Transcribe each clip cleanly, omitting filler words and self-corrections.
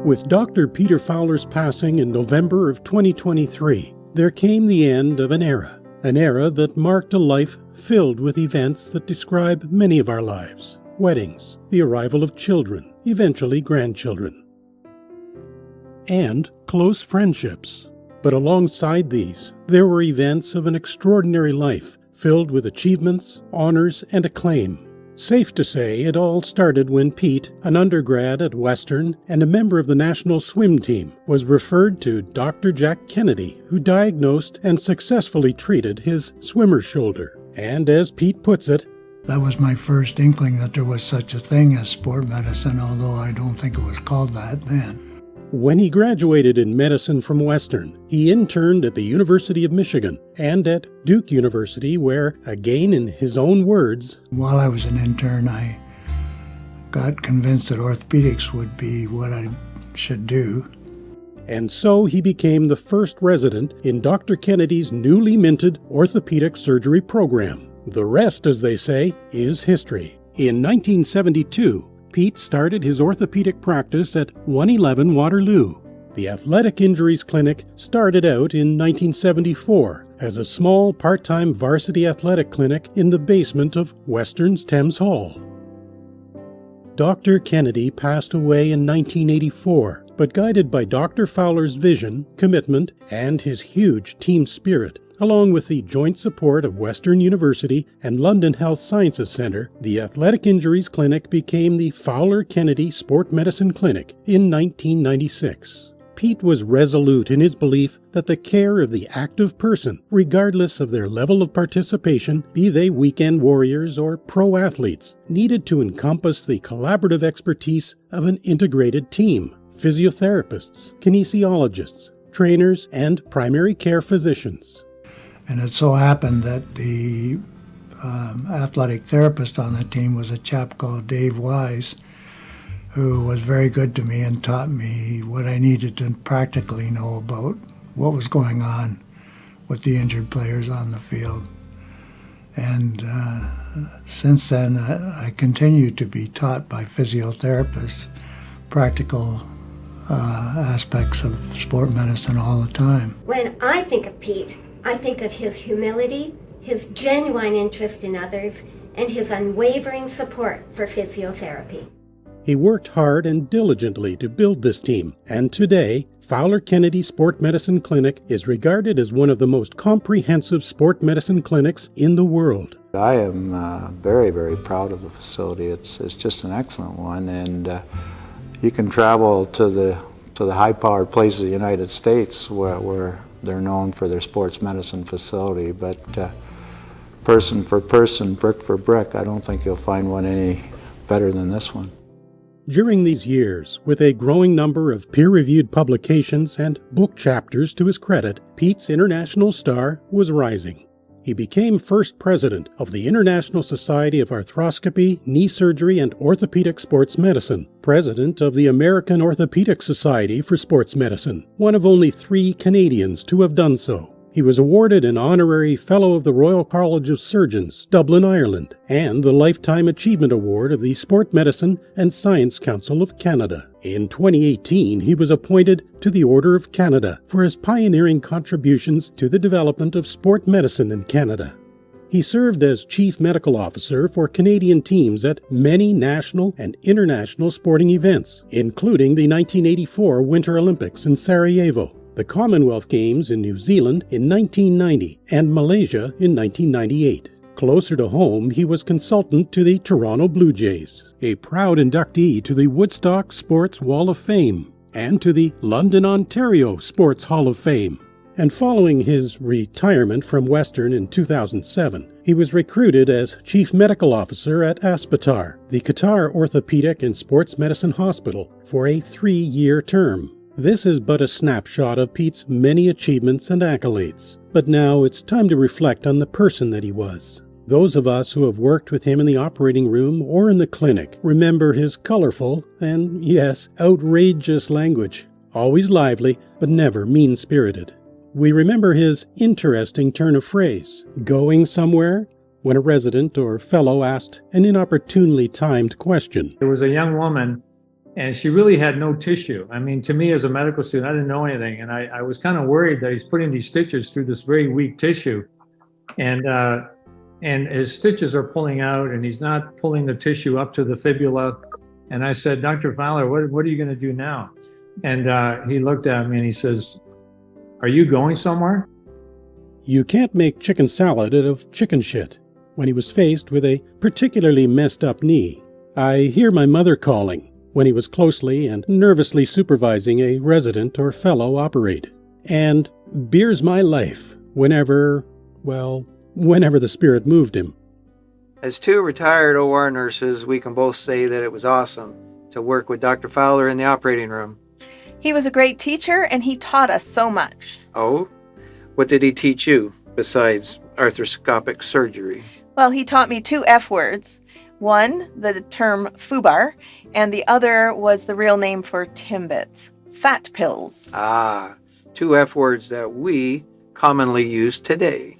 With Dr. Peter Fowler's passing in November of 2023, there came the end of an era that marked a life filled with events that describe many of our lives: weddings, the arrival of children, eventually grandchildren, and close friendships. But alongside these, there were events of an extraordinary life, filled with achievements, honors, and acclaim. Safe to say, it all started when Pete, an undergrad at Western and a member of the national swim team, was referred to Dr. Jack Kennedy, who diagnosed and successfully treated his swimmer's shoulder. And as Pete puts it, that was my first inkling that there was such a thing as sport medicine, although I don't think it was called that then. When he graduated in medicine from Western, he interned at the University of Michigan and at Duke University, where, again in his own words, while I was an intern, I got convinced that orthopedics would be what I should do. And so he became the first resident in Dr. Kennedy's newly minted orthopedic surgery program. The rest, as they say, is history. In 1972, Pete started his orthopedic practice at 111 Waterloo. The Athletic Injuries Clinic started out in 1974 as a small part-time varsity athletic clinic in the basement of Western's Thames Hall. Dr. Kennedy passed away in 1984, but guided by Dr. Fowler's vision, commitment, and his huge team spirit, along with the joint support of Western University and London Health Sciences Centre, the Athletic Injuries Clinic became the Fowler Kennedy Sport Medicine Clinic in 1996. Pete was resolute in his belief that the care of the active person, regardless of their level of participation, be they weekend warriors or pro athletes, needed to encompass the collaborative expertise of an integrated team: physiotherapists, kinesiologists, trainers, and primary care physicians. And it so happened that the athletic therapist on the team was a chap called Dave Wise, who was very good to me and taught me what I needed to practically know about what was going on with the injured players on the field. And since then, I continue to be taught by physiotherapists practical aspects of sport medicine all the time. When I think of Pete, I think of his humility, his genuine interest in others, and his unwavering support for physiotherapy. He worked hard and diligently to build this team, and today, Fowler Kennedy Sport Medicine Clinic is regarded as one of the most comprehensive sport medicine clinics in the world. I am very, very proud of the facility. It's just an excellent one, and you can travel to the high-powered places of the United States where they're known for their sports medicine facility, but person for person, brick for brick, I don't think you'll find one any better than this one. During these years, with a growing number of peer-reviewed publications and book chapters to his credit, Pete's international star was rising. He became first president of the International Society of Arthroscopy, Knee Surgery, and Orthopedic Sports Medicine, president of the American Orthopedic Society for Sports Medicine, one of only 3 Canadians to have done so. He was awarded an honorary Fellow of the Royal College of Surgeons, Dublin, Ireland, and the Lifetime Achievement Award of the Sport Medicine and Science Council of Canada. In 2018, he was appointed to the Order of Canada for his pioneering contributions to the development of sport medicine in Canada. He served as Chief Medical Officer for Canadian teams at many national and international sporting events, including the 1984 Winter Olympics in Sarajevo, the Commonwealth Games in New Zealand in 1990, and Malaysia in 1998. Closer to home, he was consultant to the Toronto Blue Jays, a proud inductee to the Woodstock Sports Wall of Fame, and to the London, Ontario Sports Hall of Fame. And following his retirement from Western in 2007, he was recruited as Chief Medical Officer at Aspetar, the Qatar Orthopedic and Sports Medicine Hospital, for a 3-year term. This is but a snapshot of Pete's many achievements and accolades, but now it's time to reflect on the person that he was. Those of us who have worked with him in the operating room or in the clinic remember his colorful and, yes, outrageous language, always lively but never mean-spirited. We remember his interesting turn of phrase, "going somewhere?" when a resident or fellow asked an inopportunely timed question. There was a young woman and she really had no tissue. I mean, to me as a medical student, I didn't know anything, and I was kind of worried that he's putting these stitches through this very weak tissue, and his stitches are pulling out, and he's not pulling the tissue up to the fibula. And I said, Dr. Fowler, what are you going to do now? And he looked at me and he says, are you going somewhere? You can't make chicken salad out of chicken shit. When he was faced with a particularly messed up knee, I hear my mother calling when he was closely and nervously supervising a resident or fellow operate. And beer's my life whenever the spirit moved him. As two retired OR nurses, we can both say that it was awesome to work with Dr. Fowler in the operating room. He was a great teacher, and he taught us so much. Oh? What did he teach you besides arthroscopic surgery? Well, he taught me 2 F words. One, the term FUBAR, and the other was the real name for Timbits, fat pills. Ah, 2 F words that we commonly use today.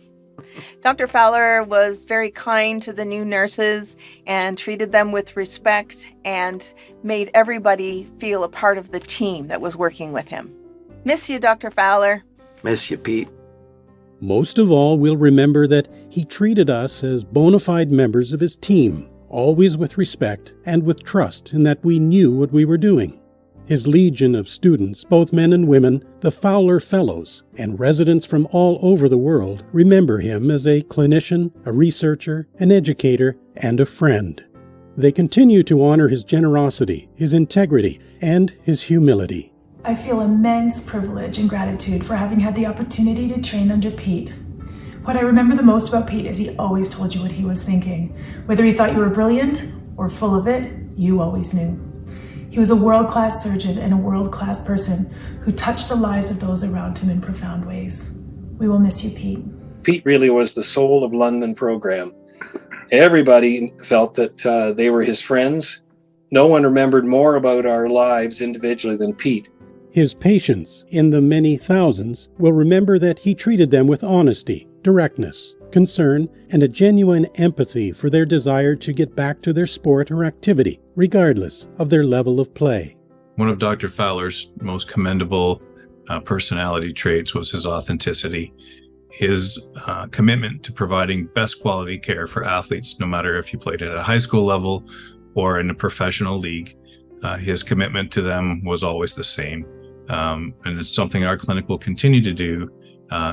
Dr. Fowler was very kind to the new nurses and treated them with respect and made everybody feel a part of the team that was working with him. Miss you, Dr. Fowler. Miss you, Pete. Most of all, we'll remember that he treated us as bona fide members of his team, always with respect and with trust in that we knew what we were doing. His legion of students, both men and women, the Fowler Fellows, and residents from all over the world remember him as a clinician, a researcher, an educator, and a friend. They continue to honor his generosity, his integrity, and his humility. I feel immense privilege and gratitude for having had the opportunity to train under Pete. What I remember the most about Pete is he always told you what he was thinking. Whether he thought you were brilliant or full of it, you always knew. He was a world-class surgeon and a world-class person who touched the lives of those around him in profound ways. We will miss you, Pete. Pete really was the soul of London program. Everybody felt that they were his friends. No one remembered more about our lives individually than Pete. His patients, in the many thousands, will remember that he treated them with honesty, directness, concern, and a genuine empathy for their desire to get back to their sport or activity, regardless of their level of play. One of Dr. Fowler's most commendable personality traits was his authenticity, his commitment to providing best quality care for athletes, no matter if you played at a high school level or in a professional league. His commitment to them was always the same, and it's something our clinic will continue to do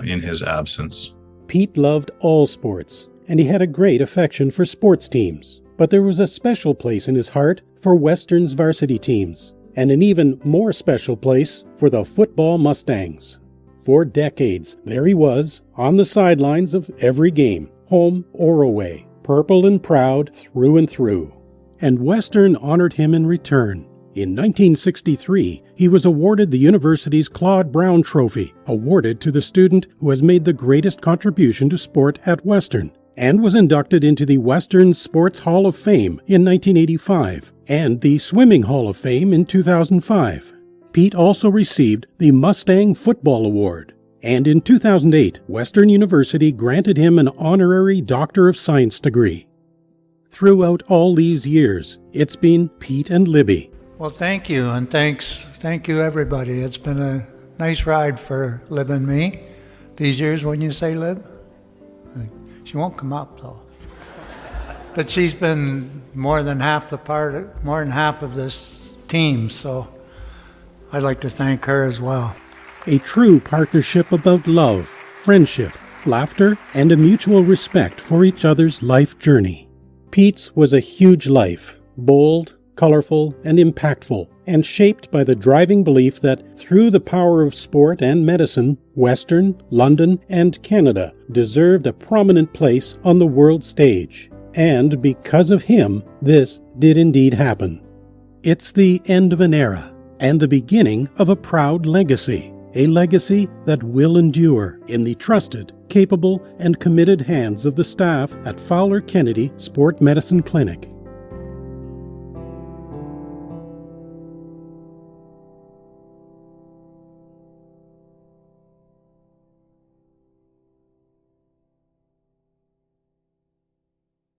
in his absence. Pete loved all sports, and he had a great affection for sports teams. But there was a special place in his heart for Western's varsity teams, and an even more special place for the football Mustangs. For decades, there he was, on the sidelines of every game, home or away, purple and proud through and through. And Western honored him in return. In 1963, he was awarded the university's Claude Brown Trophy, awarded to the student who has made the greatest contribution to sport at Western, and was inducted into the Western Sports Hall of Fame in 1985 and the Swimming Hall of Fame in 2005. Pete also received the Mustang Football Award, and in 2008, Western University granted him an honorary Doctor of Science degree. Throughout all these years, it's been Pete and Libby. Well, thank you, and thank you, everybody. It's been a nice ride for Lib and me these years. When you say Lib, she won't come up though. But she's been more than half of this team, so I'd like to thank her as well. A true partnership about love, friendship, laughter, and a mutual respect for each other's life journey. Pete's was a huge life, bold, colorful, and impactful, and shaped by the driving belief that through the power of sport and medicine, Western, London, and Canada deserved a prominent place on the world stage. And because of him, this did indeed happen. It's the end of an era, and the beginning of a proud legacy, a legacy that will endure in the trusted, capable, and committed hands of the staff at Fowler Kennedy Sport Medicine Clinic.